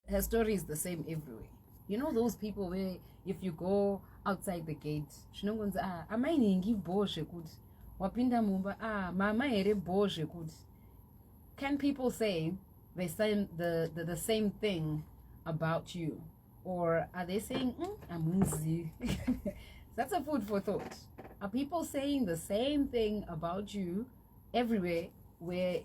her story is the same everywhere. You know those people where if you go outside the gate, shinongonzi amainingi boshe kuti wapinda mumba mama here boshe kuti. Can people say the same thing about you, or are they saying amunzi? That's a food for thought. Are people saying the same thing about you everywhere where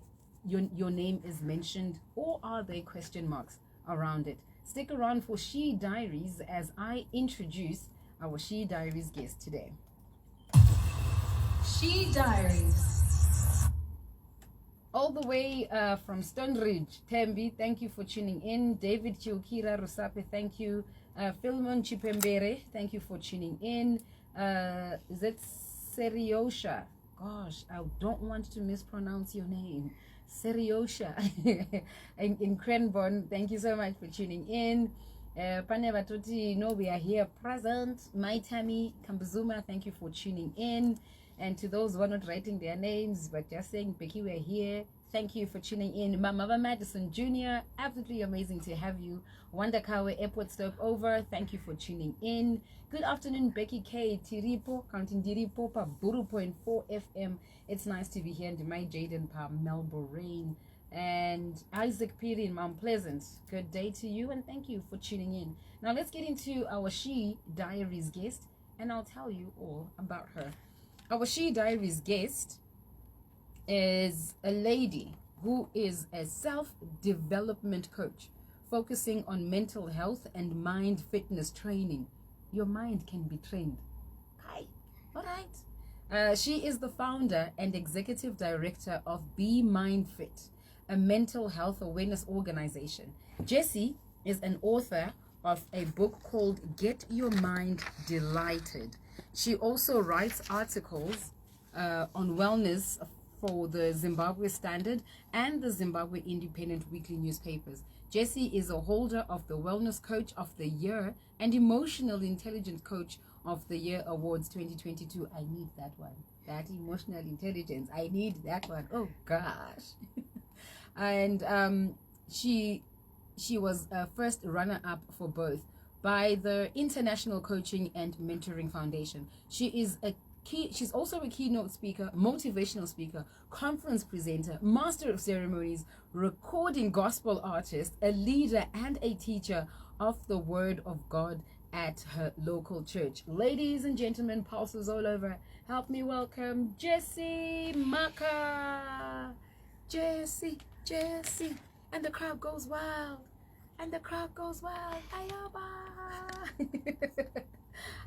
your name is mentioned, or are there question marks around it? Stick around for She Diaries as I introduce our She Diaries guest today. She Diaries. All the way from Stone Ridge, Tembi, thank you for tuning in. David Chiukira Rusape, thank you. Philmon Chipembere, thank you for tuning in. Is it Seriosha? Gosh, I don't want to mispronounce your name. Seriosha in Cranbourne, thank you so much for tuning in. Paneva Tuti, no, we are here present. My Tammy Kambuzuma, thank you for tuning in. And to those who are not writing their names but just saying, Becky, we're here. Thank you for tuning in. Mama Madison Jr., absolutely amazing to have you. Wandakawe Airport Stopover, thank you for tuning in. Good afternoon, Becky K. Tiripo, Counting Diripo, Pa Buru.4 FM. It's nice to be here in my Jaden Pa Melbourne Rain. And Isaac Piri in Mount Pleasant. Good day to you and thank you for tuning in. Now let's get into our She Diaries guest and I'll tell you all about her. Our She Diaries guest is a lady who is a self-development coach focusing on mental health and mind fitness training. Your mind can be trained. Hi. All right. She is the founder and executive director of Be Mind Fit, a mental health awareness organization. Jessie is an author of a book called Get Your Mind Delighted. She also writes articles on wellness for the Zimbabwe Standard and the Zimbabwe Independent weekly newspapers. Jessie is a holder of the Wellness Coach of the Year and Emotional Intelligence Coach of the Year Awards 2022. I need that one. That emotional intelligence. I need that one. Oh gosh. And she was first runner-up for both by the International Coaching and Mentoring Foundation. She's also a keynote speaker, motivational speaker, conference presenter, master of ceremonies, recording gospel artist, a leader and a teacher of the Word of God at her local church. Ladies and gentlemen, pulses all over, help me welcome Jessie Mhaka. Jessie, and the crowd goes wild. Ayaba.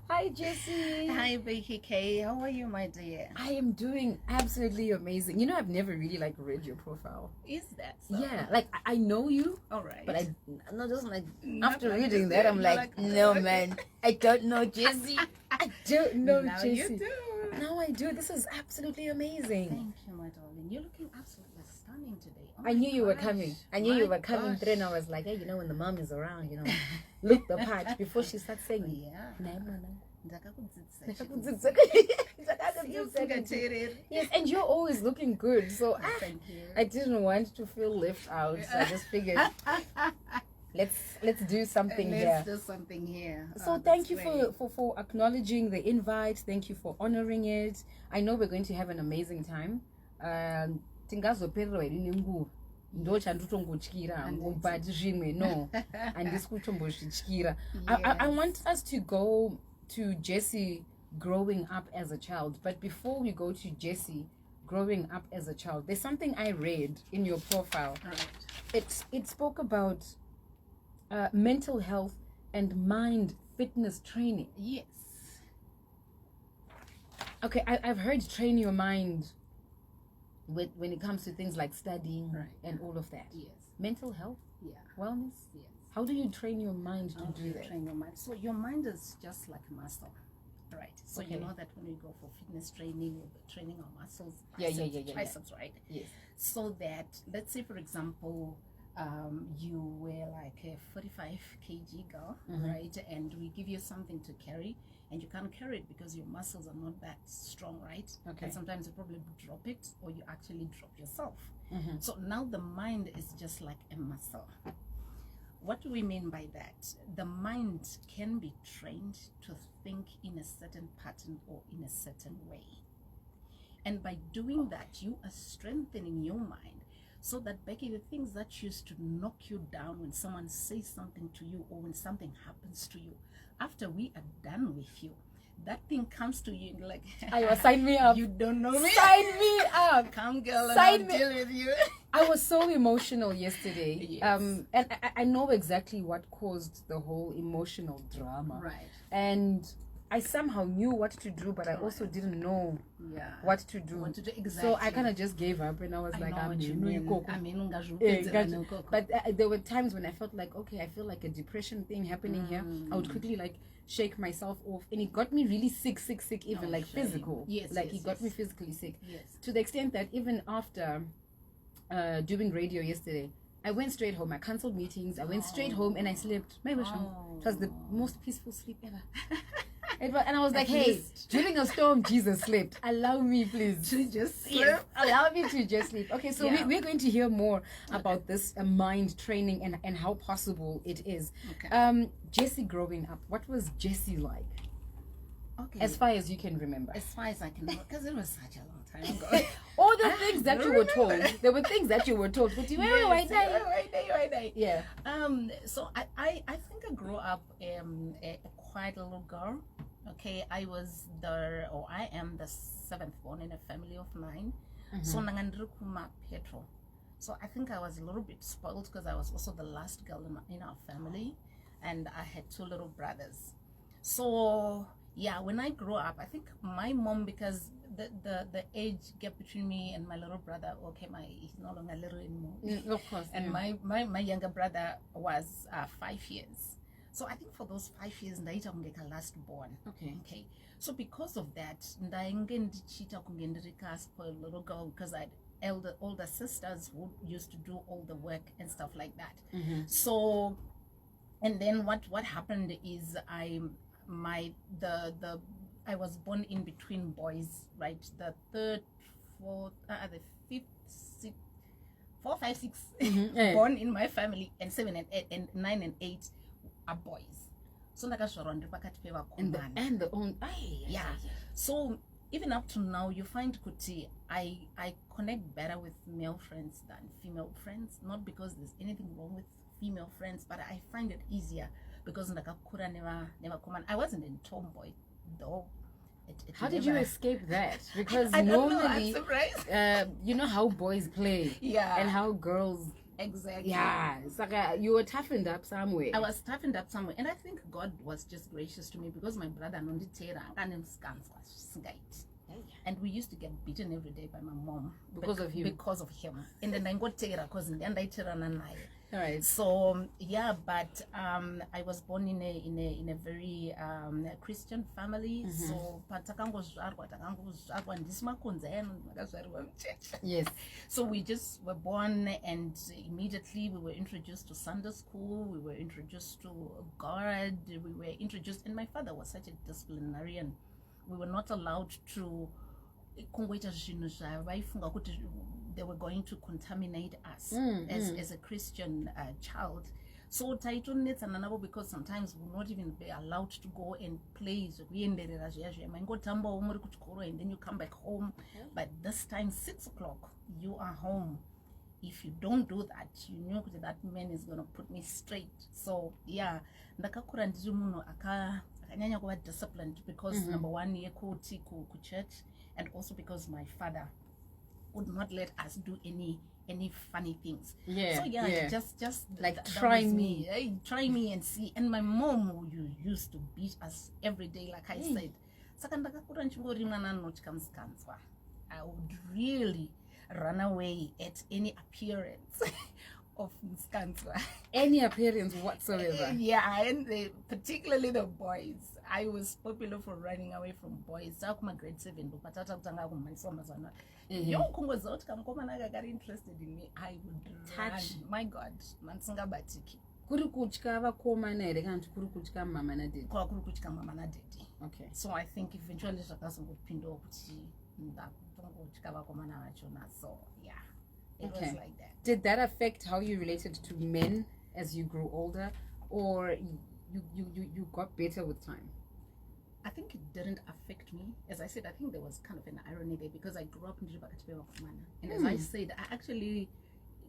Hi, Jessie. Hi, BeckyK. How are you, my dear? I am doing absolutely amazing. You know, I've never really read your profile. Is that so? Yeah, I know you. All right. But I'm not just after reading that, I'm like, no, man, I don't know Jessie. I don't know now Jessie. You do. Now I do. This is absolutely amazing. Thank you, my darling. You're looking absolutely stunning today. Oh I knew you were coming. Through, and I was like, hey, you know, when the mom is around, you know, look the part before she starts saying, yeah. Yes, and you're always looking good. So thank you. I didn't want to feel left out. So I just figured let's do something here. Let's do something here. So thank you for acknowledging the invite. Thank you for honoring it. I know we're going to have an amazing time. Tingazopererwa nenguva ndo chandotongotyira but zvimwe no handisi kutombozvityira. I want us to go to Jessie growing up as a child, but before we go to Jessie growing up as a child, there's something I read in your profile. Right. It spoke about mental health and mind fitness training. Yes. Okay, I've heard train your mind when it comes to things like studying, right, and all of that. Yes. Mental health, yeah, wellness. Yes. How do you train your mind to do that? Train your mind. So your mind is just like a muscle, right? So Okay. you know that when we go for fitness training, we'll be training our muscles, triceps, right? Yes. So that, let's say, for example, you were like a 45 kg girl, right? And we give you something to carry, and you can't carry it because your muscles are not that strong, right? Okay. And sometimes you probably drop it, or you actually drop yourself. So now the mind is just like a muscle. what do we mean by that? The mind can be trained to think in a certain pattern or in a certain way. And by doing that, you are strengthening your mind so that, Becky, the things that used to knock you down when someone says something to you or when something happens to you, after we are done with you, that thing comes to you and like, sign me up. You don't know me. Sign me up. Come, girl, and Sign I'll me. deal with you. I was so emotional yesterday. Yes. And I know exactly what caused the whole emotional drama. Right. And I somehow knew what to do, but I also didn't know what to do. Exactly. So I kind of just gave up, and I was like, know what you mean. But there were times when I felt like, okay, I feel like a depression thing happening here. I would quickly like shake myself off, and it got me really sick, even like physical. Yes, like yes, it got yes. me physically sick. Yes. To the extent that even after doing radio yesterday, I went straight home. I cancelled meetings. I went straight home and I slept. It was the most peaceful sleep ever. And I was like, hey, during a storm, Jesus slept. Allow me, please. To just sleep. Yes, allow me to just sleep. Okay, so we're going to hear more about this mind training and how possible it is. Okay. Jessie growing up, what was Jessie like? Okay. As far as you can remember. As far as I can remember, because it was such a long time ago. All the things that you were told. There were things that you were told. But you were Wait day. Yeah. So I think I grew up a quite a little girl. Okay, I am the seventh born in a family of 9. So nangandirikuma petro. So I think I was a little bit spoiled because I was also the last girl in our family, and I had 2 little brothers. So yeah, when I grew up, I think my mom, because the age gap between me and my little brother, he's no longer little anymore. Of course. And my younger brother was 5 years. So I think for those 5 years, ndaita kungeka last born. Okay. So because of that, ndainge ndichita kunge ndirika spoiled little girl, because I had older sisters who used to do all the work and stuff like that. So, and then what happened is I was born in between boys, right? The third, fourth, the fifth, sixth, 4, 5, 6 born in my family, and 7 and 8 and 9 and 8 are boys. So and the own So even up to now, you find kuti I connect better with male friends than female friends, not because there's anything wrong with female friends, but I find it easier because ndakakura never command. I wasn't a tomboy though. How did you escape that? Because I don't normally, know, I'm surprised. You know how boys play, and how girls. Exactly. Yeah, it's like you were toughened up somewhere. I was toughened up somewhere, and I think God was just gracious to me because my brother and we used to get beaten every day by my mom because of him. Because of him, and then I got tera because then I tera nanai. All right. So yeah, but I was born in a very Christian family. So yes. So we just were born, and immediately we were introduced to Sunday school. We were introduced to God. We were introduced, and my father was such a disciplinarian. We were not allowed to. They were going to contaminate us as a Christian child. So because sometimes we'll not even be allowed to go and play, and then you come back home. But this time 6 o'clock you are home. If you don't do that, you know that man is gonna put me straight. So yeah, ndakakura ndiri munhu akanyanya kuva disciplined because number one yekuti ku church, and also because my father would not let us do any funny things. So just like try me. Try me and see. And my mom, who used to beat us every day, like I said, I would really run away at any appearance of Mskanzwa. Any appearance whatsoever. Yeah, and particularly the boys. I was popular for running away from boys. My grade 7, got interested in me, I would touch. My God, mansinga batiki. Okay. So I think eventually so yeah, it was like that. Did that affect how you related to men as you grew older, or you got better with time? I think it didn't affect me. As I said, I think there was kind of an irony there because I grew up in Ribakatibewa, and as I said, I actually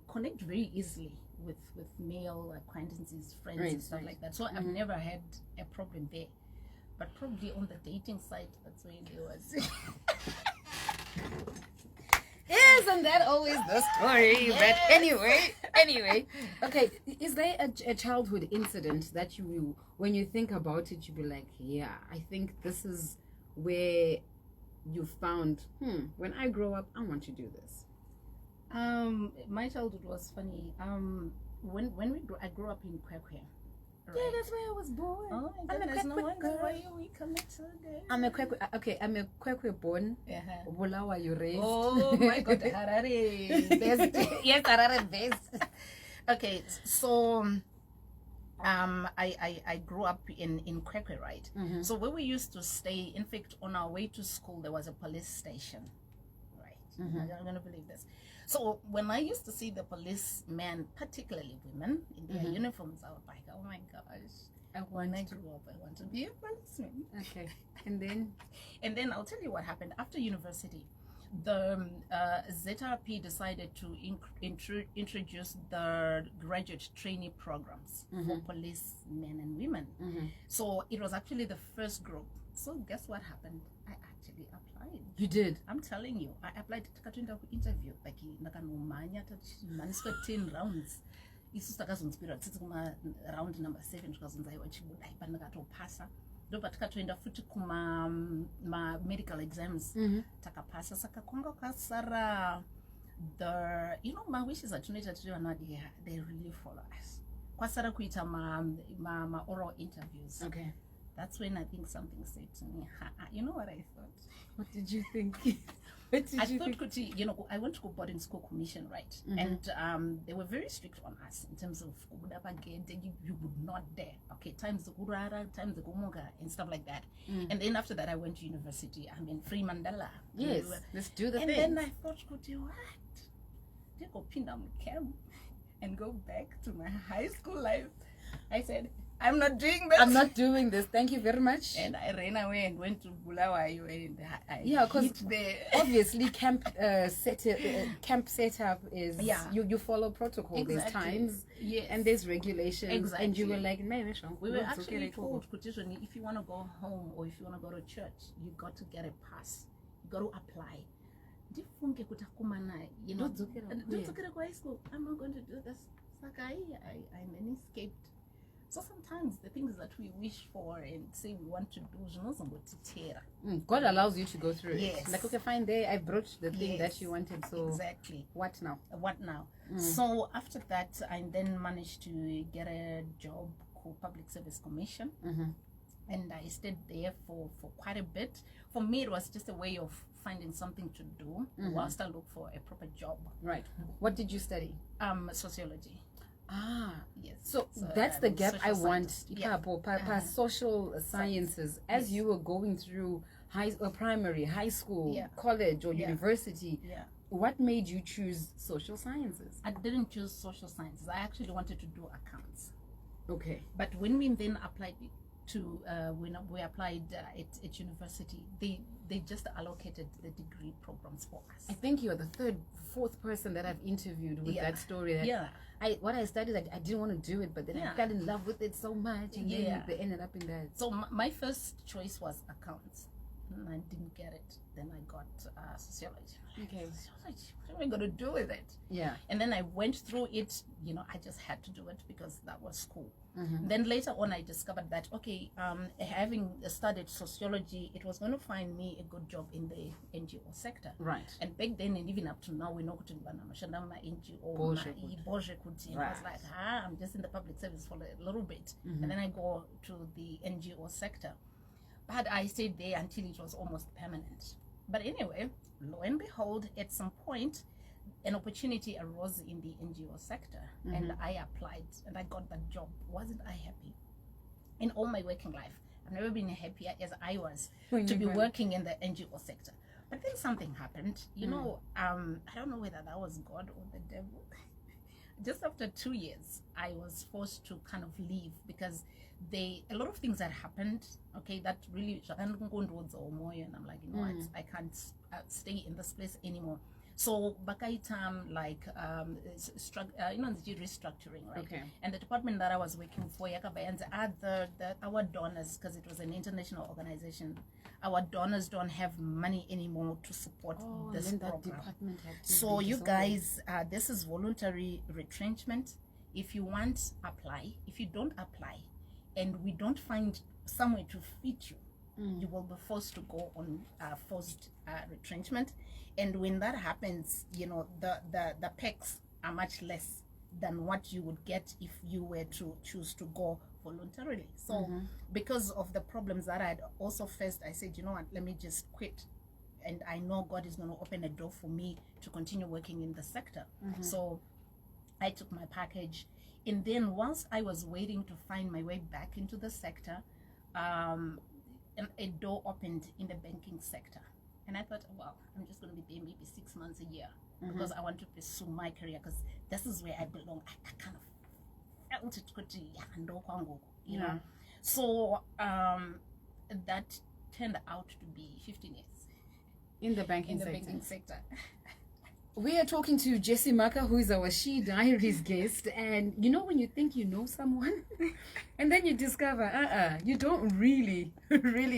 connect very easily with male acquaintances, friends, and stuff like that. So I've never had a problem there. But probably on the dating site, that's where there was. Isn't that always the story? Yes. But anyway. Okay, is there a childhood incident that you, when you think about it, you be like, yeah, I think this is where you found, when I grow up, I want to do this. My childhood was funny. I grew up in Kwekwe. Right. Yeah, that's where I was born. Oh my goodness, no wonder why we connect so good. I'm a Kwekwe born. Bulawa you raised. Oh my God, Harare best. Yes, Harare best. Okay, so I grew up in Kwekwe, right? So where we used to stay, in fact, on our way to school, there was a police station, right? I'm gonna believe this. So when I used to see the policemen, particularly women in their uniforms, I was like, oh my gosh, when I grow up, I want to be a policeman. Okay, and then I'll tell you what happened after university. The ZRP decided to introduce the graduate trainee programs for policemen and women. So it was actually the first group. So guess what happened? I actually applied. You did? I'm telling you, I applied to interview. Like, nakanomanya maniswa 10 rounds. Isu takazonspira tsitsi kuma round number 7 tukazonzaiwa chibuda ipa ndakatopasa. Ndopa tikatoenda futi kuma medical exams takapasa. Saka kwanga kasara the my wishes atunoita tiri vanadi they really follow us. Kwasara kuita ma oral interviews. Okay. That's when I think something said to me, you know what I thought? What did you think? I thought, I went to go boarding school commission, right? And they were very strict on us in terms of you would not dare. Okay, times the Gurara, times the Gomoga, and stuff like that. And then after that, I went to university. I'm in Free Mandela. Yes, let's do the thing. And then I thought, what? They go pin down camp and go back to my high school life. I said, I'm not doing this. I'm not doing this. Thank you very much. And I ran away and went to Bulawayo and because obviously camp setup is you follow protocol. Exactly. There's times and there's regulations. Exactly. And you were like, man, we were actually told, if you want to go home or if you want to go to church, you got to get a pass. You got to apply. I'm not going to do this. It's like I then escaped. So sometimes the things that we wish for and say we want to do, God allows you to go through it. Like, okay, fine, there I brought the thing that you wanted. So exactly. What now? So after that, I then managed to get a job called Public Service Commission. And I stayed there for quite a bit. For me, it was just a way of finding something to do whilst I look for a proper job. Right. What did you study? Sociology. Yes. So that's the gap I want. Social sciences. As you were going through primary, high school, college, or university, what made you choose social sciences? I didn't choose social sciences. I actually wanted to do accounts. Okay. But when we then applied to when we applied at university, they just allocated the degree programs for us. I think you're the fourth person that I've interviewed with that story. What I studied, I didn't want to do it, but then I fell in love with it so much, and then they ended up in that. So my first choice was accounts, and I didn't get it. Then I got sociology. Okay. Sociology, what am I going to do with it? Yeah. And then I went through it. I just had to do it because that was school. Then later on, I discovered that, having studied sociology, it was going to find me a good job in the NGO sector. Right. And back then, and even up to now, we know NGO. I was like, I'm just in the public service for a little bit. And then I go to the NGO sector. But I stayed there until it was almost permanent. But anyway, lo and behold, at some point, an opportunity arose in the NGO sector, and I applied and I got that job. Wasn't I happy? In all my working life, I've never been happier as I was to be working in the NGO sector. But then something happened. I don't know whether that was God or the devil. just after 2 years, I was forced to kind of leave because a lot of things that happened, okay, that really, and I'm like, you know what, I can't stay in this place anymore. So Bakaitam, like, the restructuring, right? Okay. And the department that I was working for, our donors, because it was an international organization, our donors don't have money anymore to support this program. So you guys, this is voluntary retrenchment. If you want, apply. If you don't apply, and we don't find somewhere to fit you, you will be forced to go on forced retrenchment. And when that happens, you know, the perks are much less than what you would get if you were to choose to go voluntarily. So because of the problems that I had also faced, I said, you know what, let me just quit. And I know God is going to open a door for me to continue working in the sector. So I took my package. And then once I was waiting to find my way back into the sector, a door opened in the banking sector. And I thought, well, I'm just going to be there maybe 6 months a year because I want to pursue my career because this is where I belong. I kind of felt it, you know. So that turned out to be 15 years in the banking sector. We are talking to Jessie Mhaka, who is our She Diaries guest. And you know when you think you know someone and then you discover, you don't really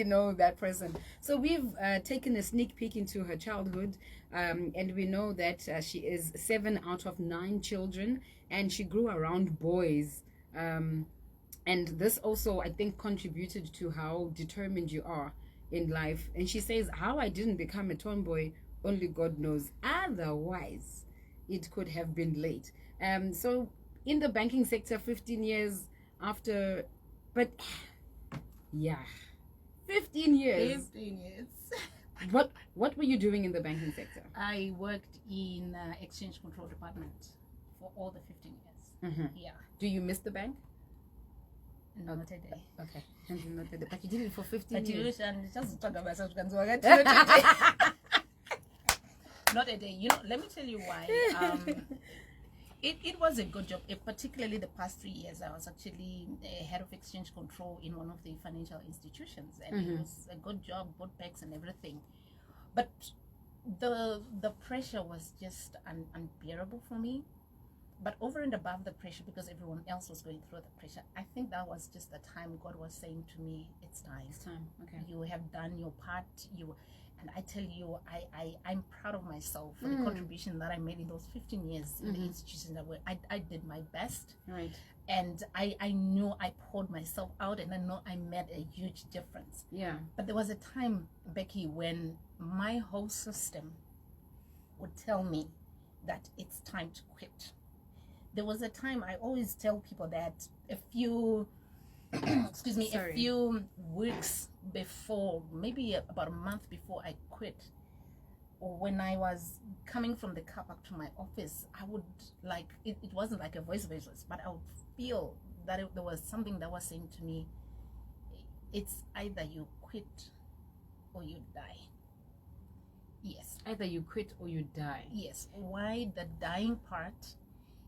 know that person. So we've taken a sneak peek into her childhood, and we know that she is 7 out of 9 children, and she grew around boys. And this also, I think, contributed to how determined you are in life. And she says, how I didn't become a tomboy, only God knows. Otherwise, it could have been late. So in the banking sector, 15 years after, but yeah, 15 years. 15 years. What were you doing in the banking sector? I worked in exchange control department for all the 15 years. Yeah. Do you miss the bank? No, not a day. Okay. Not a day. But you did it for 15 years. Just talk about not a day. You know, let me tell you why. It was a good job. Particularly the past 3 years, I was actually head of exchange control in one of the financial institutions, and it was a good job, both perks and everything. But the pressure was just unbearable for me. But over and above the pressure, because everyone else was going through the pressure, I think that was just the time God was saying to me, it's time. It's time. Okay. You have done your part. And I tell you, I'm proud of myself for the contribution that I made in those 15 years in the institution that I did my best. Right. And I knew I poured myself out, and I know I made a huge difference. Yeah. But there was a time, Becky, when my whole system would tell me that it's time to quit. There was a time, I always tell people that a few weeks before, maybe about a month before I quit, or when I was coming from the car park to my office, I would it wasn't like a voice, but I would feel that there was something that was saying to me, it's either you quit or you die. Yes. Either you quit or you die. Yes. Why the dying part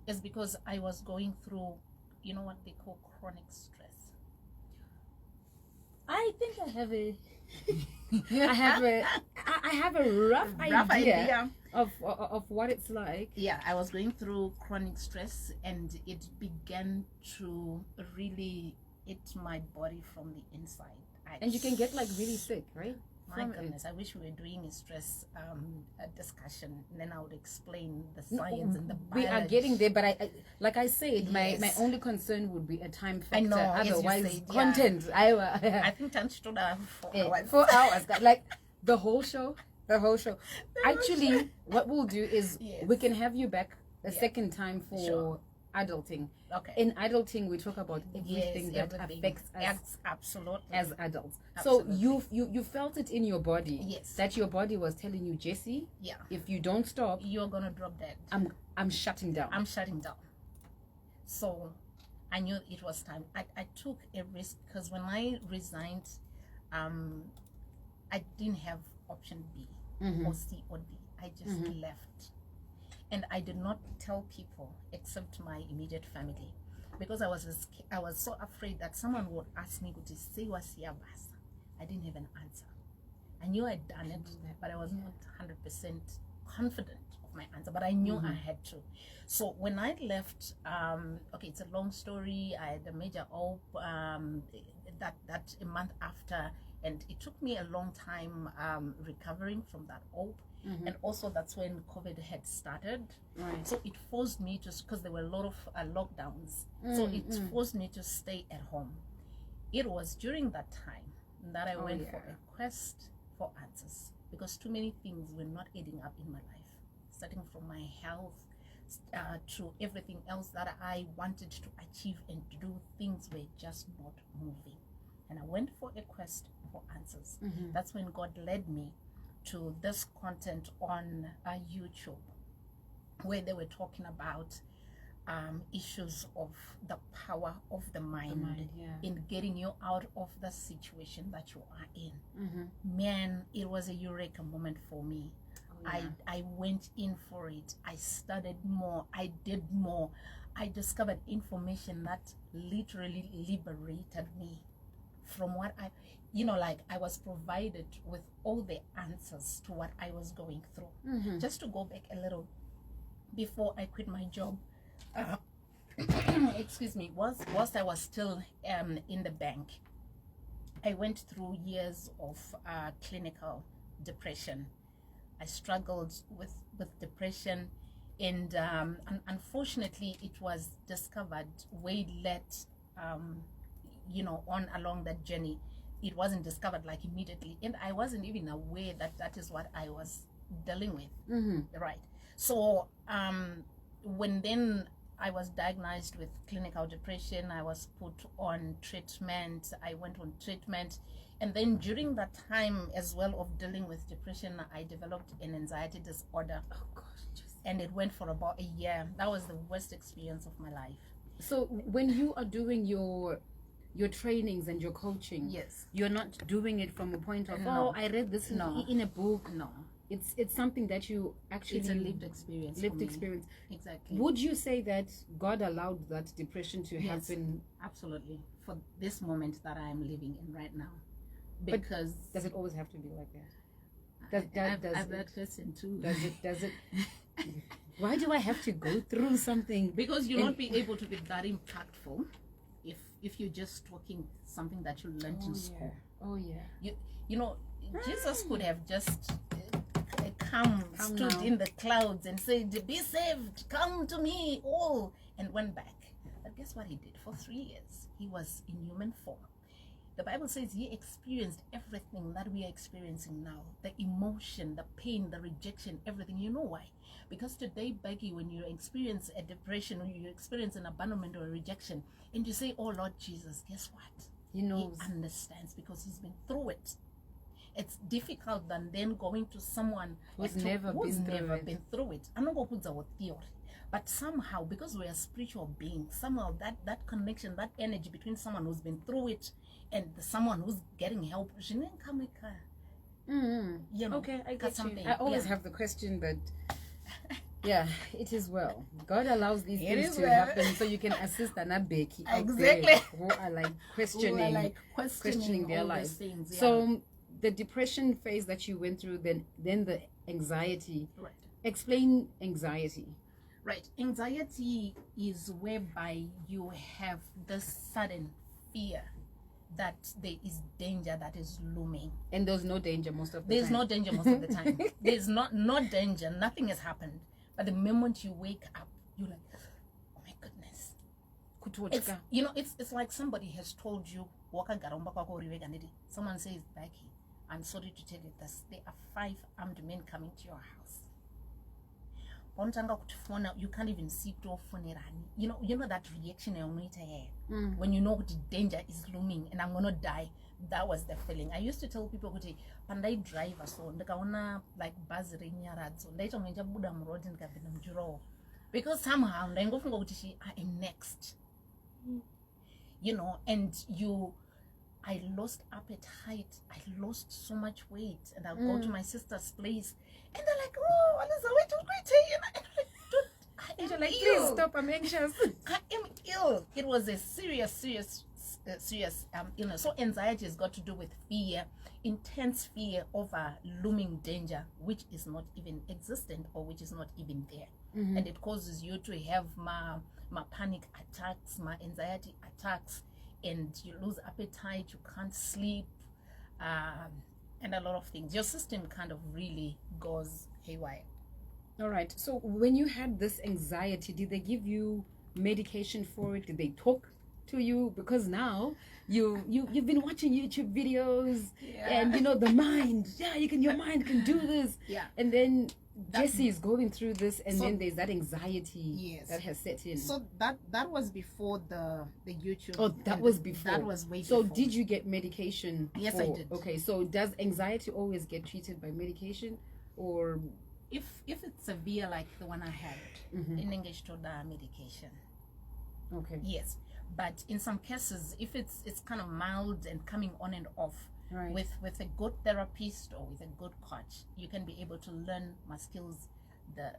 is because I was going through, you know what they call chronic stress. I think I have a rough idea of what it's like. Yeah, I was going through chronic stress, and it began to really eat my body from the inside. And you can get really sick, right? My goodness, I wish we were doing a stress discussion, and then I would explain the science and the biology. We are getting there, but I like I said, my only concern would be a time factor. I know, otherwise, content. Yeah. I think I stood out for 4 hours. 4 hours, like the whole show. Actually, what we'll do is we can have you back a second time for adulting. Okay. In adulting, we talk about everything that affects us absolutely as adults. Absolutely. So you felt it in your body. Yes. That your body was telling you, Jessie. Yeah. If you don't stop, you're gonna drop dead. I'm shutting down. I'm shutting down. So I knew it was time. I took a risk because when I resigned, I didn't have option B or C or D. I just left. And I did not tell people except my immediate family, because I was so afraid that someone would ask me to say was yabasa. I didn't have an answer. I knew I'd done it, but I was not 100% confident of my answer, but I knew I had to. So when I left, okay, it's a long story. I had a major op that a month after, and it took me a long time recovering from that op. And also that's when COVID had started. Right. So it forced me to, because there were a lot of lockdowns, so it forced me to stay at home. It was during that time that I went for a quest for answers, because too many things were not adding up in my life, starting from my health to everything else that I wanted to achieve and to do. Things were just not moving, and I went for a quest for answers. That's when God led me to this content on YouTube, where they were talking about issues of the power of the mind, in getting you out of the situation that you are in. Man, it was a eureka moment for me. I went in for it. I studied more. I did more. I discovered information that literally liberated me from what I was provided with all the answers to what I was going through. Just to go back a little, before I quit my job, excuse me, whilst I was still in the bank, I went through years of clinical depression. I struggled with depression, and unfortunately it was discovered way late, on along that journey. It wasn't discovered like immediately, and I wasn't even aware that is what I was dealing with. Right. So when then I was diagnosed with clinical depression, I was put on treatment. I went on treatment, and then during that time as well of dealing with depression, I developed an anxiety disorder. Oh gosh. And it went for about a year. That was the worst experience of my life. So when you are doing your trainings and your coaching, yes, you're not doing it from a point of I read this in a book. No, it's something that you actually, it's a lived experience. Exactly. Would you say that God allowed that depression to happen? Absolutely, for this moment that I am living in right now. Because does it always have to be like that? I've that person too. Does it why do I have to go through something? Because you'll not be able to be that impactful if you're just talking something that you learned in school. Jesus could have just stood in the clouds and said, "Be saved, come to me all," and went back. But guess what he did? For 3 years he was in human form. The Bible says he experienced everything that we are experiencing now. The emotion, the pain, the rejection, everything. You know why? Because today, Becky, when you experience a depression, or you experience an abandonment or a rejection, and you say, "Oh Lord Jesus," guess what? He knows. He understands, because he's been through it. It's difficult than then going to someone who's never been through it. I'm not going to put our theory. But somehow, because we are spiritual beings, somehow that connection, that energy between someone who's been through it and someone who's getting help, okay, I get you. I always have the question, but yeah, it is well. God allows these things to happen so you can assist Becky exactly who are like questioning their lives. Things, yeah. So the depression phase that you went through, then the anxiety. Right. Explain anxiety. Right. Anxiety is whereby you have this sudden fear that there is danger that is looming. And there's no danger most of the time. There's no danger most of the time. There's no danger. Nothing has happened. But the moment you wake up, you're like, "Oh my goodness." It's like somebody has told you, someone says, "Becky, I'm sorry to tell you this. There are 5 armed men coming to your house." You can't even see to you know that reaction when you know the danger is looming and I'm gonna die. That was the feeling. I used to tell people, when I drive so like bus because somehow I am next. And I lost appetite. I lost so much weight, and I'll go to my sister's place, and they're like, "Oh, Aliza, wait, And you're like, ill. please stop, I'm anxious. I am ill. It was a serious illness. So anxiety has got to do with fear, intense fear over looming danger, which is not even existent or which is not even there. And it causes you to have my panic attacks, my anxiety attacks, and you lose appetite, you can't sleep, and a lot of things. Your system kind of really goes haywire. All right. So when you had this anxiety, did they give you medication for it? Did they talk to you? Because now you've been watching YouTube videos, and you know the mind. Yeah, your mind can do this. Yeah. And then Jessie is going through this, and then there's that anxiety Yes. that has set in. So that was before the YouTube. Oh, that was before. That was way so before. did you get medication? Yes, for, I did. Okay, so does anxiety always get treated by medication, or If it's severe like the one I had, in English to the medication. okay? Yes, but in some cases, if it's kind of mild and coming on and off, Right. with a good therapist or with a good coach, you can be able to learn my skills,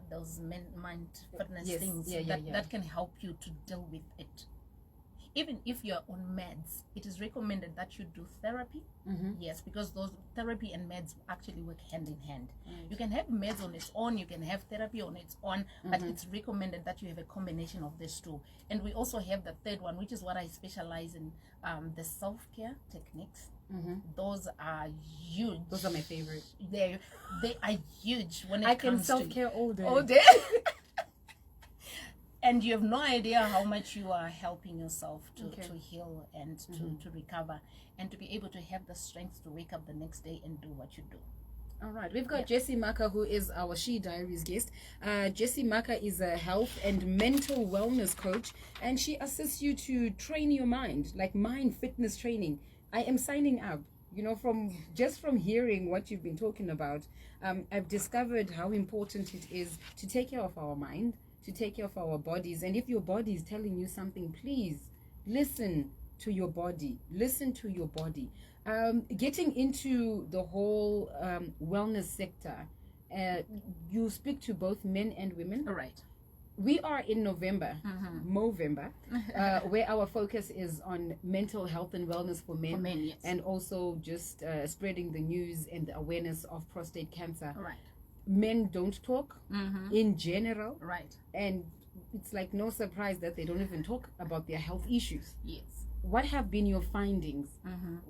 those mind fitness Yes, things yeah, that can help you to deal with it. Even if you're on meds, it is recommended that you do therapy. Yes, because those therapy and meds actually work hand in hand. You can have meds on its own, you can have therapy on its own, but it's recommended that you have a combination of these two. And we also have the third one, which is what I specialize in, the self-care techniques. Those are huge. Those are my favorite. They are huge when it I can comes self-care all day. all day. And you have no idea how much you are helping yourself to heal and to recover and to be able to have the strength to wake up the next day and do what you do. All right, we've got Jessie Mhaka, who is our She Diaries guest. Jessie Mhaka is a health and mental wellness coach, and she assists you to train your mind, like mind fitness training. I am signing up. You know, from hearing what you've been talking about, I've discovered how important it is to take care of our mind, to take care of our bodies. And if your body is telling you something, please listen to your body. Listen to your body. Getting into the whole wellness sector, you speak to both men and women. All right. We are in November, Movember, where our focus is on mental health and wellness for men, Yes. and also just spreading the news and the awareness of prostate cancer. All right. Men don't talk in general, Right. and it's like no surprise that they don't even talk about their health issues. Yes. What have been your findings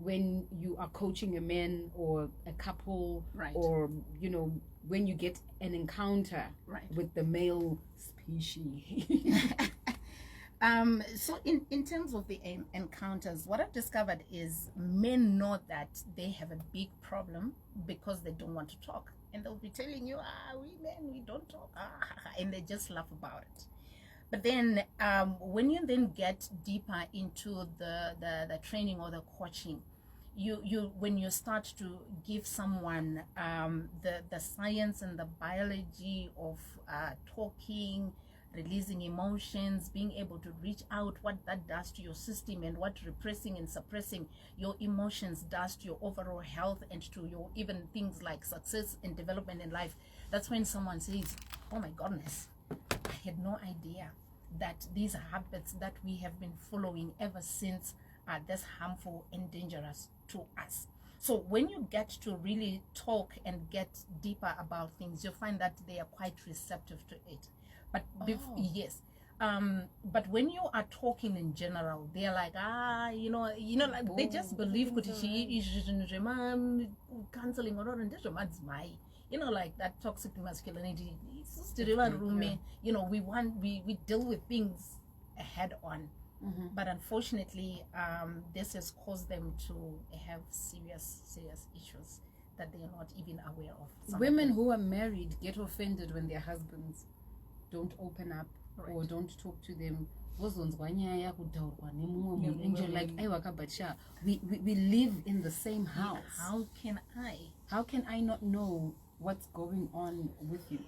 when you are coaching a man or a couple, Right. or you know, when you get an encounter Right. with the male species? So in terms of the encounters, what I've discovered is men know that they have a big problem because they don't want to talk, and they'll be telling you, we men, we don't talk, and they just laugh about it. But then when you then get deeper into the training or the coaching, you when you start to give someone the science and the biology of talking, releasing emotions, being able to reach out, what that does to your system, and what repressing and suppressing your emotions does to your overall health and to your even things like success and development in life, that's when someone says, oh my goodness, I had no idea that these habits that we have been following ever since are this harmful and dangerous to us. So when you get to really talk and get deeper about things, you'll find that they are quite receptive to it. But yes, but when you are talking in general, they're like, like they just believe counseling or like that toxic masculinity. We deal with things head on. But unfortunately, this has caused them to have serious issues that they are not even aware of. Women who are married get offended when their husbands don't open up, Right. or don't talk to them. And you're like, we live in the same house. How can I not know what's going on with you?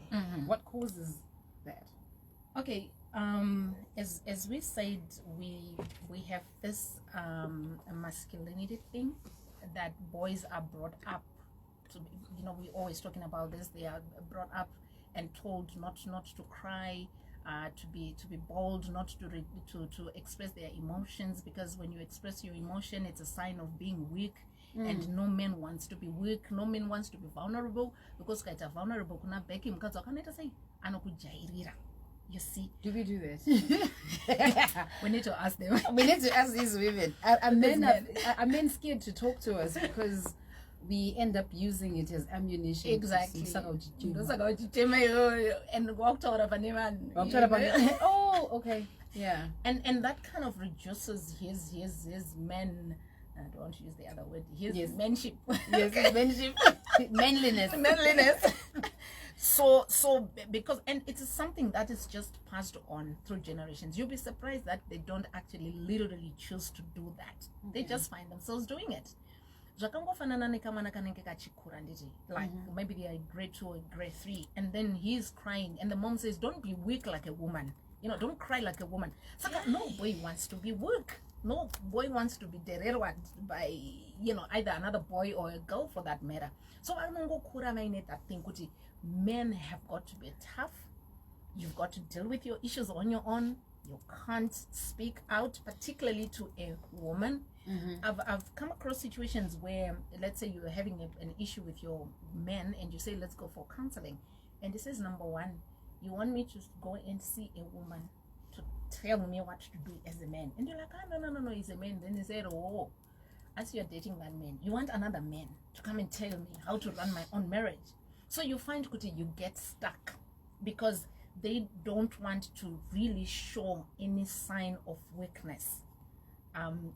What causes that? Okay, as we said, we have this masculinity thing that boys are brought up to be, we're always talking about this. They are brought up and told not to cry, to be bold, not to express their emotions, because when you express your emotion, it's a sign of being weak. And no man wants to be weak, no man wants to be vulnerable, because kaita vulnerable kuna Becky mukadzi wakanoita sei anokujairira. You see, do we do this? We need to ask them. We need to ask these women. Are men scared to talk to us because we end up using it as ammunition? Exactly. And walked out of an oh, okay. Yeah. And that kind of reduces his men. I don't want to use the other word. His manship. Yes, his manship. Manliness. So because, and it is something that is just passed on through generations. You'll be surprised that they don't actually literally choose to do that. They just find themselves doing it. Like maybe they are grade 2 or grade 3, and then he's crying, and the mom says, don't be weak like a woman, don't cry like a woman. No boy wants to be weak. No boy wants to be dererwad by either another boy or a girl for that matter. So I don't go that thing. Men have got to be tough. You've got to deal with your issues on your own. You can't speak out, particularly to a woman. I've come across situations where, let's say you're having an issue with your man, and you say, let's go for counseling, and he says, number one, you want me to go and see a woman to tell me what to do as a man, and you're like, no, he's a man. Then he said, oh, as you're dating that man, you want another man to come and tell me how to run my own marriage. So you find Kuti, you get stuck because they don't want to really show any sign of weakness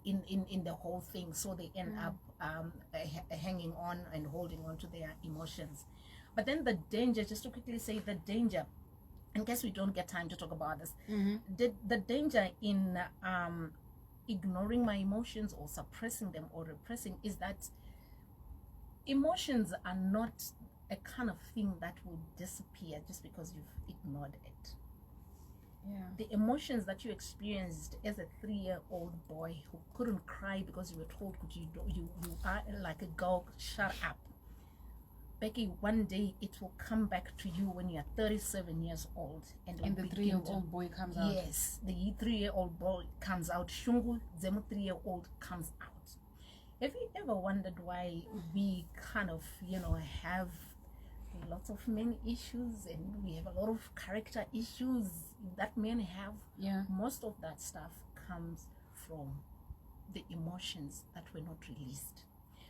in the whole thing. So they end up hanging on and holding on to their emotions. But then the danger, just to quickly say the danger, in case we don't get time to talk about this, the danger in ignoring my emotions or suppressing them or repressing is that emotions are not a kind of thing that will disappear just because you've ignored it. Yeah. The emotions that you experienced as a 3-year-old boy who couldn't cry because you were told you are like a girl, shut up. Becky, one day it will come back to you when you're 37 years old. And the 3-year-old boy comes out. Yes, the 3-year-old boy comes out. Shungu, Zemu 3-year-old comes out. Have you ever wondered why we kind of, have lots of men issues and we have a lot of character issues that men have? Yeah. Most of that stuff comes from the emotions that were not released.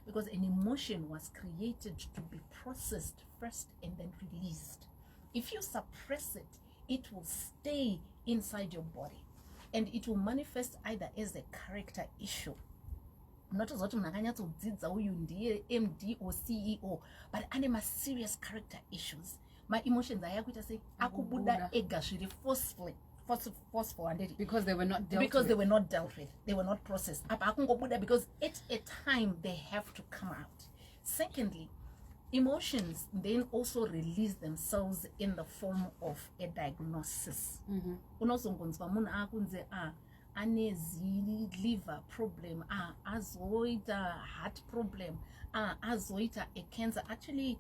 Because an emotion was created to be processed first and then released. If you suppress it, it will stay inside your body and it will manifest either as a character issue. Not as what you MD or CEO, but I'm serious character issues. My emotions I say akubuda egashiri forceful because they were not dealt with. They were not dealt with. They were not processed. Because at a time they have to come out. Secondly, emotions then also release themselves in the form of a diagnosis. Liver problem, azoita heart problem, azoita a cancer. Actually,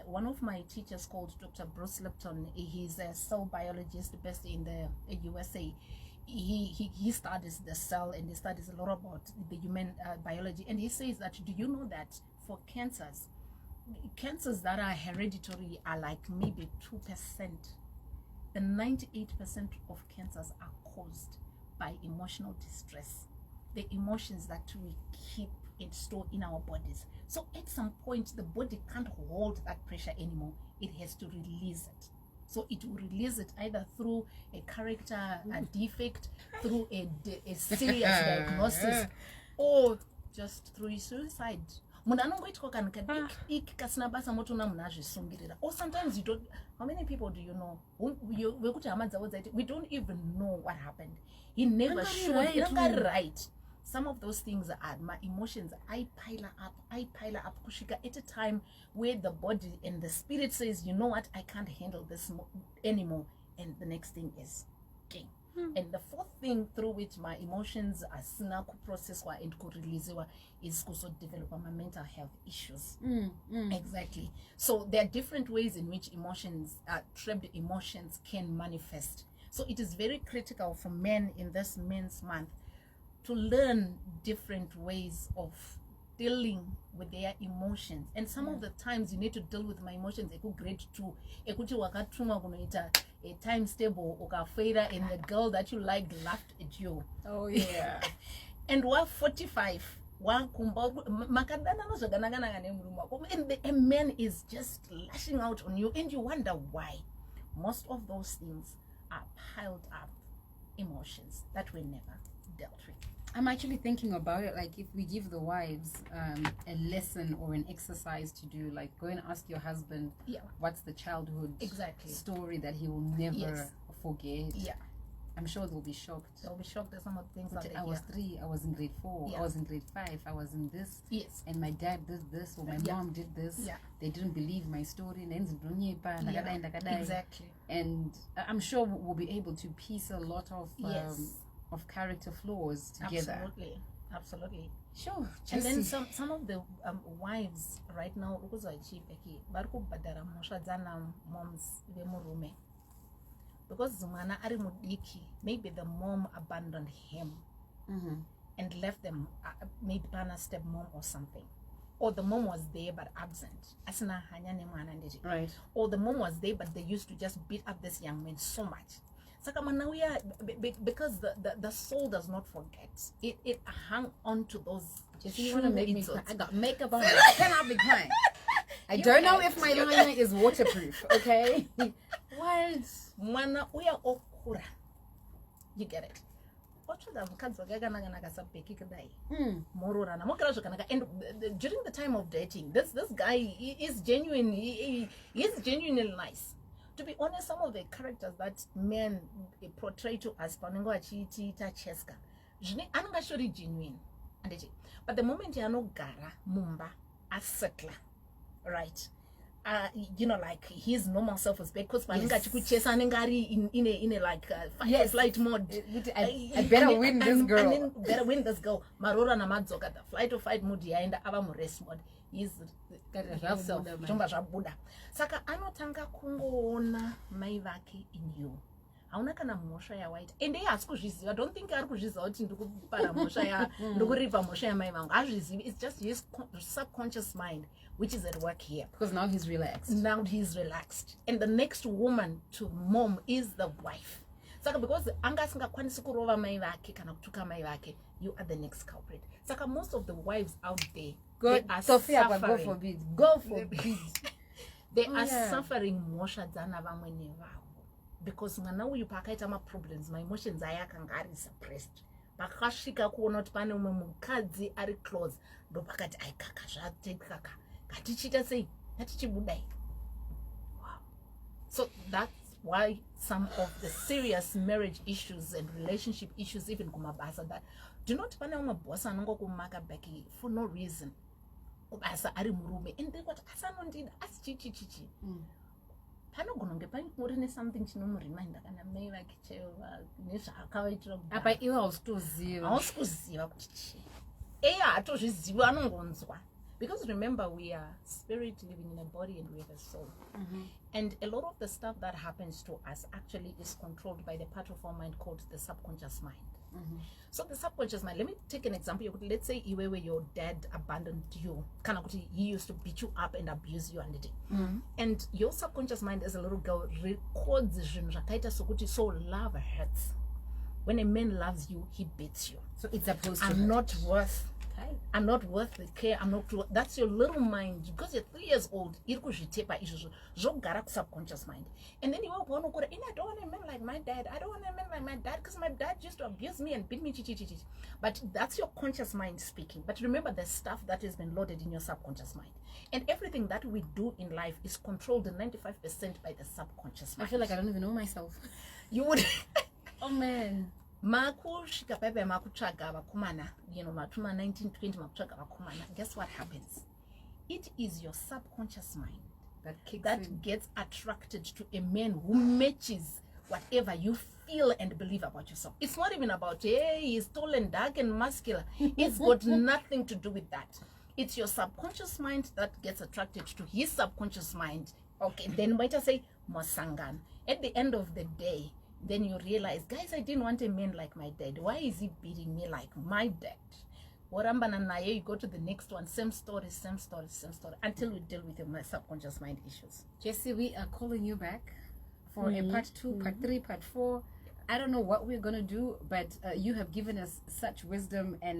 one of my teachers called Dr. Bruce Lipton, he's a cell biologist based in the USA. He studies the cell and he studies a lot about the human biology. And he says that, do you know that for cancers that are hereditary are like maybe 2%. The 98% of cancers are caused by emotional distress, the emotions that we keep in store in our bodies. So at some point, the body can't hold that pressure anymore. It has to release it. So it will release it either through a character a defect, through a serious diagnosis, or just through suicide. Or sometimes you don't. How many people do you know? We don't even know what happened. He never showed it. Right. Some of those things are my emotions. I pile up kushika at a time where the body and the spirit says, you know what, I can't handle this anymore. And the next thing is king. And the fourth thing through which my emotions asina kuprocesswa and kureleasewa is also develop my mental health issues. Exactly. So there are different ways in which emotions, trapped emotions, can manifest. So it is very critical for men in this Men's Month to learn different ways of dealing with their emotions. And some of the times you need to deal with my emotions grade 2 ekuti wakatumwa kunoita a times table ukafaira and the girl that you liked laughed at you. Oh yeah. And we're 45 and a man is just lashing out on you and you wonder why. Most of those things are piled up emotions that were never dealt with. I'm actually thinking about it, like if we give the wives a lesson or an exercise to do, like go and ask your husband what's the childhood story that he will never forget. I'm sure they'll be shocked. They'll be shocked at some of the things that I was 3, I was in grade 4, I was in grade 5, I was in this, and my dad did this, or my mom did this. They didn't believe my story. Exactly. And I'm sure we'll be able to piece a lot of character flaws together. Absolutely. Sure. And then some of the wives right now moms because mwana ari mudiki, maybe the mom abandoned him and left them, maybe a stepmom or something, or the mom was there but absent. Right. Or the mom was there but they used to just beat up this young man so much. Because the soul does not forget. It hung on to those. You want to make me cry? I got makeup on. I cannot be crying. I don't know if my liner is waterproof. Okay. What? Mwana uya okura. You get it. And during the time of dating, this guy is genuine. He is genuinely nice. To be honest, some of the characters that men portray to us, genuine. But the moment you know gara mumba asekla, right? Like his normal self is because in a like flight mode. I better win this girl. And better win this girl. Marora na madzoka the flight or fight mode yaenda ava mu rest mode. He's self. Chomba zva buda. Saka anotanga kungoona mai vake in you. Hauna kana mhosva ya white. And I don't think ari kuzviziva kuti ndikupara mhosva ya ndikuripa mhosva ya mai vangu. Azvizivi. It's just his subconscious mind which is at work here. Because now he's relaxed. Now he's relaxed. And the next woman to mom is the wife. Saka because anga asingakwanisi kurova mai vake kana kutuka mai vake, you are the next culprit. Saka most of the wives out there, they are Sophia, suffering. go forbid. Go forbid. They are suffering mhosva dzana vamwene vavo. Because mwana uyu pakaita problems, my emotions ayakanga ari suppressed. Pakasvika kuona kuti pane umwe mukadzi ari close, ndo pakati aikaka zvatekaka. Katichita sei? Katichibudai. Wow. So that's why some of the serious marriage issues and relationship issues, even kumabasa, that do not pane umwe boss anongo kumaka Becky for no reason. Ubasa ari murume and then what asanondida asichichichi. Panogononge paine something chinomureminder kana mai vake chaiva nezvaakaitira apa iwe hausiziva kuti chii atozviziva anongonzwa. Because remember, we are spirit living in a body and we have a soul. And a lot of the stuff that happens to us actually is controlled by the part of our mind called the subconscious mind. So the subconscious mind, let me take an example. Let's say where your dad abandoned you. He used to beat you up and abuse you and it. And your subconscious mind as a little girl records so love hurts. When a man loves you, he beats you. So it's supposed to I'm not worth the care. That's your little mind. Because you're 3 years old, subconscious mind. And then you walk on, I don't want a man like my dad. I don't want a man like my dad because my dad used to abuse me and beat me. But that's your conscious mind speaking. But remember the stuff that has been loaded in your subconscious mind. And everything that we do in life is controlled 95% by the subconscious mind. I feel like I don't even know myself. You would. Oh man. Makushika pepe makutsvaga vakomana, matuma 1920 makutsvaga vakomana. Guess what happens? It is your subconscious mind that gets attracted to a man who matches whatever you feel and believe about yourself. It's not even about, hey, he's tall and dark and muscular. It's got nothing to do with that. It's your subconscious mind that gets attracted to his subconscious mind. Okay, then might I say Mosangan. At the end of the day, then you realize, guys, I didn't want a man like my dad. Why is he beating me like my dad? You go to the next one, same story, until we deal with your subconscious mind issues. Jessie, we are calling you back for a part 2, part 3, part 4. I don't know what we're going to do, but you have given us such wisdom and